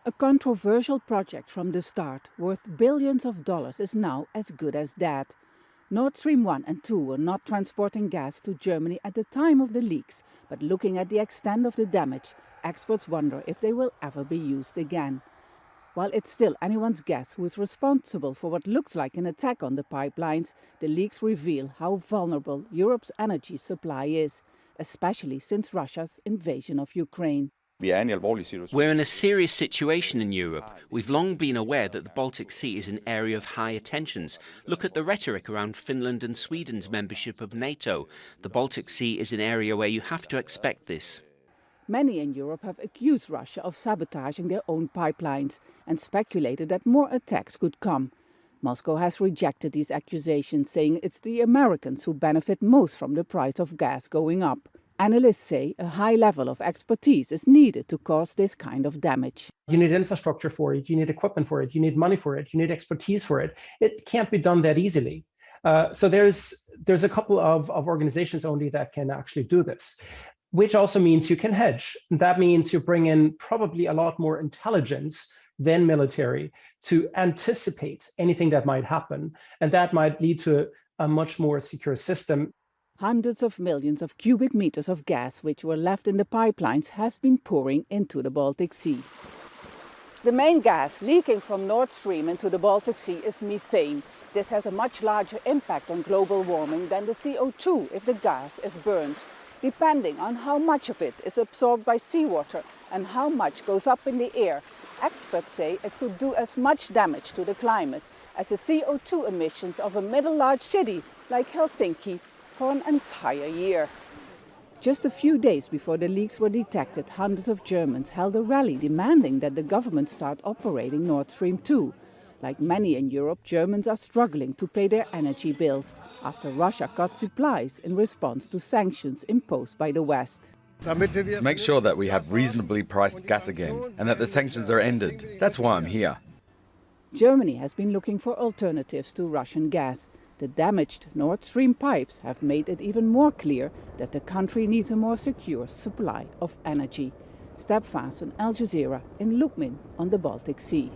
A controversial project from the start, worth billions of dollars, is now as good as dead. Nord Stream 1 and 2 were not transporting gas to Germany at the time of the leaks, but looking at the extent of the damage, experts wonder if they will ever be used again. While it's still anyone's guess who is responsible for what looks like an attack on the pipelines, the leaks reveal how vulnerable Europe's energy supply is, especially since Russia's invasion of Ukraine. We're in a serious situation in Europe. We've long been aware that the Baltic Sea is an area of higher tensions. Look at the rhetoric around Finland and Sweden's membership of NATO. The Baltic Sea is an area where you have to expect this. Many in Europe have accused Russia of sabotaging their own pipelines and speculated that more attacks could come. Moscow has rejected these accusations, saying it's the Americans who benefit most from the price of gas going up. Analysts say a high level of expertise is needed to cause this kind of damage. You need infrastructure for it, you need equipment for it, you need money for it, you need expertise for it. It can't be done that easily. So there's a couple of organizations only that can actually do this, which also means you can hedge. That means you bring in probably a lot more intelligence than military to anticipate anything that might happen. And that might lead to a much more secure system. Hundreds of millions of cubic meters of gas which were left in the pipelines has been pouring into the Baltic Sea. The main gas leaking from Nord Stream into the Baltic Sea is methane. This has a much larger impact on global warming than the CO2 if the gas is burned, depending on how much of it is absorbed by seawater and how much goes up in the air. Experts say it could do as much damage to the climate as the CO2 emissions of a middle-large city like Helsinki for an entire year. Just a few days before the leaks were detected, hundreds of Germans held a rally demanding that the government start operating Nord Stream 2. Like many in Europe, Germans are struggling to pay their energy bills after Russia cut supplies in response to sanctions imposed by the West. To make sure that we have reasonably priced gas again and that the sanctions are ended. That's why I'm here. Germany has been looking for alternatives to Russian gas. The damaged Nord Stream pipes have made it even more clear that the country needs a more secure supply of energy. Step Vaesen, Al Jazeera in Lukmin on the Baltic Sea.